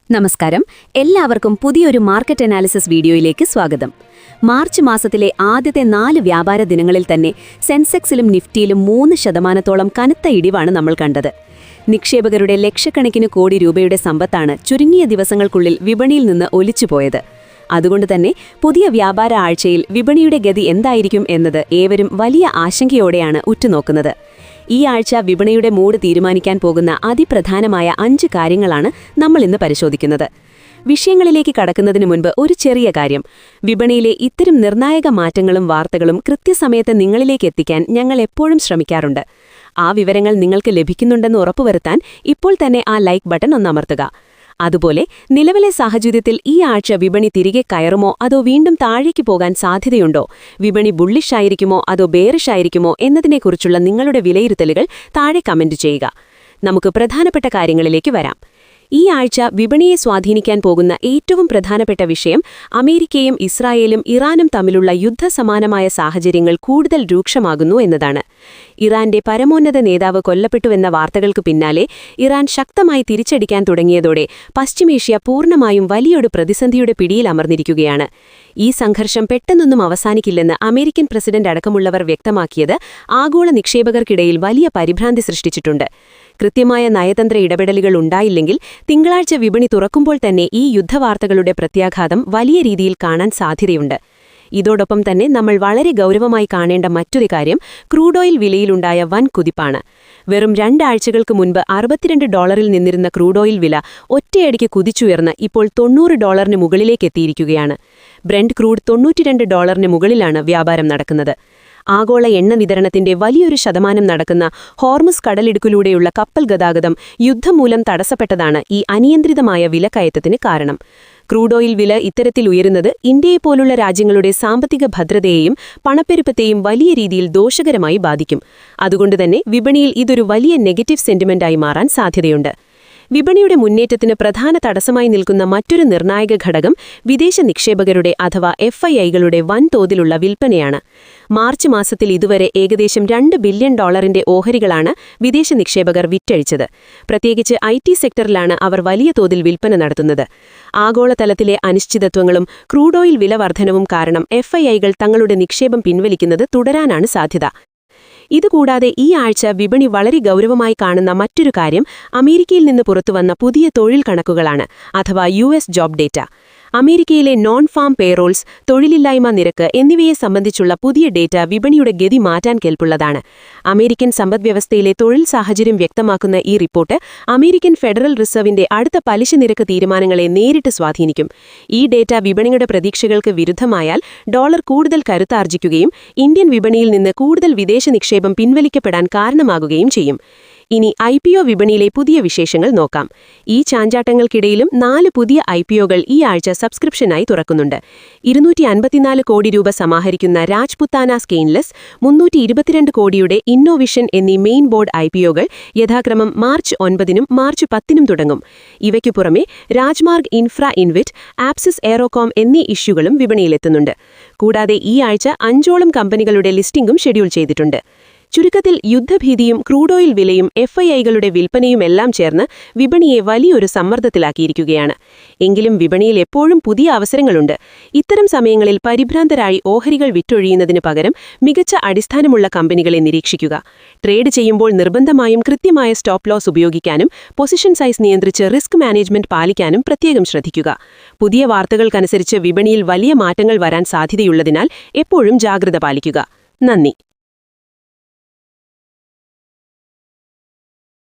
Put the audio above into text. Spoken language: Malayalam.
നമസ്കാരം, എല്ലാവർക്കും പുതിയൊരു മാർക്കറ്റ് അനാലിസിസ് വീഡിയോയിലേക്ക് സ്വാഗതം. മാർച്ച് മാസത്തിലെ ആദ്യത്തെ 4 വ്യാപാര ദിനങ്ങളിൽ തന്നെ സെൻസെക്സിലും നിഫ്റ്റിയിലും 3% കനത്ത ഇടിവാണ് നമ്മൾ കണ്ടത്. നിക്ഷേപകരുടെ ലക്ഷക്കണക്കിന് കോടി രൂപയുടെ സമ്പത്താണ് ചുരുങ്ങിയ ദിവസങ്ങൾക്കുള്ളിൽ വിപണിയിൽ നിന്ന് ഒലിച്ചുപോയത്. അതുകൊണ്ട് തന്നെ പുതിയ വ്യാപാര ആഴ്ചയിൽ വിപണിയുടെ ഗതി എന്തായിരിക്കും എന്നത് ഏവരും വലിയ ആശങ്കയോടെയാണ് ഉറ്റുനോക്കുന്നത്. ഈ ആഴ്ച വിപണിയുടെ മൂഡ് തീരുമാനിക്കാൻ പോകുന്ന അതിപ്രധാനമായ 5 കാര്യങ്ങളാണ് നമ്മൾ ഇന്ന് പരിശോധിക്കുന്നത്. വിഷയങ്ങളിലേക്ക് കടക്കുന്നതിന് മുൻപ് ഒരു ചെറിയ കാര്യം. വിപണിയിലെ ഇത്തരം നിർണായക മാറ്റങ്ങളും വാർത്തകളും കൃത്യസമയത്ത് നിങ്ങളിലേക്ക് എത്തിക്കാൻ ഞങ്ങൾ എപ്പോഴും ശ്രമിക്കാറുണ്ട്. ആ വിവരങ്ങൾ നിങ്ങൾക്ക് ലഭിക്കുന്നുണ്ടെന്ന് ഉറപ്പുവരുത്താൻ ഇപ്പോൾ തന്നെ ആ ലൈക്ക് ബട്ടൺ ഒന്നമർത്തുക. അതുപോലെ നിലവിലെ സാഹചര്യത്തിൽ ഈ ആഴ്ച വിപണി തിരികെ കയറുമോ അതോ വീണ്ടും താഴേക്ക് പോകാൻ സാധ്യതയുണ്ടോ, വിപണി ബുള്ളിഷ് ആയിരിക്കുമോ അതോ ബേറിഷ് ആയിരിക്കുമോ എന്നതിനെക്കുറിച്ചുള്ള നിങ്ങളുടെ വിലയിരുത്തലുകൾ താഴെ കമന്റ് ചെയ്യുക. നമുക്ക് പ്രധാനപ്പെട്ട കാര്യങ്ങളിലേക്ക് വരാം. ഈ ആഴ്ച വിപണിയെ സ്വാധീനിക്കാൻ പോകുന്ന ഏറ്റവും പ്രധാനപ്പെട്ട വിഷയം അമേരിക്കയും ഇസ്രായേലും ഇറാനും തമ്മിലുള്ള യുദ്ധസമാനമായ സാഹചര്യങ്ങൾ കൂടുതൽ രൂക്ഷമാകുന്നു എന്നതാണ്. ഇറാന്റെ പരമോന്നത നേതാവ് കൊല്ലപ്പെട്ടുവെന്ന വാർത്തകൾക്ക് പിന്നാലെ ഇറാൻ ശക്തമായി തിരിച്ചടിക്കാൻ തുടങ്ങിയതോടെ പശ്ചിമേഷ്യ പൂർണ്ണമായും വലിയൊരു പ്രതിസന്ധിയുടെ പിടിയിൽ അമർന്നിരിക്കുകയാണ്. ഈ സംഘർഷം പെട്ടെന്നൊന്നും അവസാനിക്കില്ലെന്ന് അമേരിക്കൻ പ്രസിഡന്റ് അടക്കമുള്ളവർ വ്യക്തമാക്കിയത് ആഗോള നിക്ഷേപകർക്കിടയിൽ വലിയ പരിഭ്രാന്തി സൃഷ്ടിച്ചിട്ടുണ്ട്. കൃത്യമായ നയതന്ത്ര ഇടപെടലുകൾ ഉണ്ടായില്ലെങ്കിൽ തിങ്കളാഴ്ച വിപണി തുറക്കുമ്പോൾ തന്നെ ഈ യുദ്ധവാർത്തകളുടെ പ്രത്യാഘാതം വലിയ രീതിയിൽ കാണാൻ സാധ്യതയുണ്ട്. ഇതോടൊപ്പം തന്നെ നമ്മൾ വളരെ ഗൗരവമായി കാണേണ്ട മറ്റൊരു കാര്യം ക്രൂഡ് ഓയിൽ വിലയിലുണ്ടായ വൻ കുതിപ്പാണ്. വെറും 2 ആഴ്ചകൾക്ക് മുൻപ് $62 നിന്നിരുന്ന ക്രൂഡ് ഓയിൽ വില ഒറ്റയടിക്ക് കുതിച്ചുയർന്ന് ഇപ്പോൾ $90 മുകളിലേക്ക് എത്തിയിരിക്കുകയാണ്. ബ്രെന്റ് ക്രൂഡ് $92 മുകളിലാണ് വ്യാപാരം നടക്കുന്നത്. ആഗോള എണ്ണ വിതരണത്തിന്റെ വലിയൊരു ശതമാനം നടക്കുന്ന ഹോർമുസ് കടലിടുക്കിലൂടെയുള്ള കപ്പൽ ഗതാഗതം യുദ്ധം മൂലം തടസ്സപ്പെട്ടതാണ് ഈ അനിയന്ത്രിതമായ വിലക്കയറ്റത്തിന് കാരണം. ക്രൂഡ് ഓയിൽ വില ഇത്തരത്തിൽ ഉയരുന്നത് ഇന്ത്യയെപ്പോലുള്ള രാജ്യങ്ങളുടെ സാമ്പത്തിക ഭദ്രതയെയും പണപ്പെരുപ്പത്തെയും വലിയ രീതിയിൽ ദോഷകരമായി ബാധിക്കും. അതുകൊണ്ടുതന്നെ വിപണിയിൽ ഇതൊരു വലിയ നെഗറ്റീവ് സെന്റിമെന്റായി മാറാൻ സാധ്യതയുണ്ട്. വിപണിയുടെ മുന്നേറ്റത്തിന് പ്രധാന തടസ്സമായി നിൽക്കുന്ന മറ്റൊരു നിർണായക ഘടകം വിദേശ നിക്ഷേപകരുടെ അഥവാ FIIകളുടെ വൻതോതിലുള്ള വിൽപ്പനയാണ്. മാർച്ച് മാസത്തിൽ ഇതുവരെ ഏകദേശം $2 ബില്യൺ ഓഹരികളാണ് വിദേശ നിക്ഷേപകർ വിറ്റഴിച്ചത്. പ്രത്യേകിച്ച് IT സെക്ടറിലാണ് അവർ വലിയ തോതിൽ വിൽപ്പന നടത്തുന്നത്. ആഗോളതലത്തിലെ അനിശ്ചിതത്വങ്ങളും ക്രൂഡ് ഓയിൽ വില വർധനവും കാരണം FIIകൾ തങ്ങളുടെ നിക്ഷേപം പിൻവലിക്കുന്നത് തുടരാനാണ് സാധ്യത. ഇതുകൂടാതെ ഈ ആഴ്ച വിപണി വളരെ ഗൗരവമായി കാണുന്ന മറ്റൊരു കാര്യം അമേരിക്കയിൽ നിന്ന് പുറത്തുവന്ന പുതിയ തൊഴിൽ കണക്കുകളാണ്, അഥവാ US ജോബ് ഡേറ്റ. അമേരിക്കയിലെ നോൺ ഫാം പേറോൾസ്, തൊഴിലില്ലായ്മ നിരക്ക് എന്നിവയെ സംബന്ധിച്ചുള്ള പുതിയ ഡേറ്റ വിപണിയുടെ ഗതി മാറ്റാൻ കെൽപ്പുള്ളതാണ്. അമേരിക്കൻ സമ്പദ്വ്യവസ്ഥയിലെ തൊഴിൽ സാഹചര്യം വ്യക്തമാക്കുന്ന ഈ റിപ്പോർട്ട് അമേരിക്കൻ ഫെഡറൽ റിസർവിന്റെ അടുത്ത പലിശ നിരക്ക് തീരുമാനങ്ങളെ നേരിട്ട് സ്വാധീനിക്കും. ഈ ഡേറ്റ വിപണിയുടെ പ്രതീക്ഷകൾക്ക് വിരുദ്ധമായാൽ ഡോളർ കൂടുതൽ കരുത്താർജിക്കുകയും ഇന്ത്യൻ വിപണിയിൽ നിന്ന് കൂടുതൽ വിദേശ നിക്ഷേപം പിൻവലിക്കപ്പെടാൻ കാരണമാകുകയും ചെയ്യും. ഇനി IPO വിപണിയിലെ പുതിയ വിശേഷങ്ങൾ നോക്കാം. ഈ ചാഞ്ചാട്ടങ്ങൾക്കിടയിലും 4 പുതിയ IPOകൾ ഈ ആഴ്ച സബ്സ്ക്രിപ്ഷനായി തുറക്കുന്നുണ്ട്. 254 കോടി രൂപ സമാഹരിക്കുന്ന രാജ്പുത്താന സ്കെയിൻലെസ്, 322 കോടിയുടെ ഇന്നോവിഷൻ എന്നീ മെയിൻ ബോർഡ് IPOകൾ യഥാക്രമം മാർച്ച് 9-നും മാർച്ച് 10-നും തുടങ്ങും. ഇവയ്ക്കു പുറമെ രാജ്മാർഗ് ഇൻഫ്ര ഇൻവിറ്റ്, ആപ്സിസ് എയറോകോം എന്നീ ഇഷ്യൂകളും വിപണിയിലെത്തുന്നുണ്ട്. കൂടാതെ ഈ ആഴ്ച 5ഓളം കമ്പനികളുടെ ലിസ്റ്റിംഗും ഷെഡ്യൂൾ ചെയ്തിട്ടുണ്ട്. ചുരുക്കത്തിൽ യുദ്ധഭീതിയും ക്രൂഡ് ഓയിൽ വിലയും FIIകളുടെ വിൽപ്പനയുമെല്ലാം ചേർന്ന് വിപണിയെ വലിയൊരു സമ്മർദ്ദത്തിലാക്കിയിരിക്കുകയാണ്. എങ്കിലും വിപണിയിൽ എപ്പോഴും പുതിയ അവസരങ്ങളുണ്ട്. ഇത്തരം സമയങ്ങളിൽ പരിഭ്രാന്തരായി ഓഹരികൾ വിറ്റൊഴിയുന്നതിന് പകരം മികച്ച അടിസ്ഥാനമുള്ള കമ്പനികളെ നിരീക്ഷിക്കുക. ട്രേഡ് ചെയ്യുമ്പോൾ നിർബന്ധമായും കൃത്യമായ സ്റ്റോപ്പ് ലോസ് ഉപയോഗിക്കാനും പൊസിഷൻ സൈസ് നിയന്ത്രിച്ച് റിസ്ക് മാനേജ്മെന്റ് പാലിക്കാനും പ്രത്യേകം ശ്രദ്ധിക്കുക. പുതിയ വാർത്തകൾക്കനുസരിച്ച് വിപണിയിൽ വലിയ മാറ്റങ്ങൾ വരാൻ സാധ്യതയുള്ളതിനാൽ എപ്പോഴും ജാഗ്രത പാലിക്കുക. നന്ദി.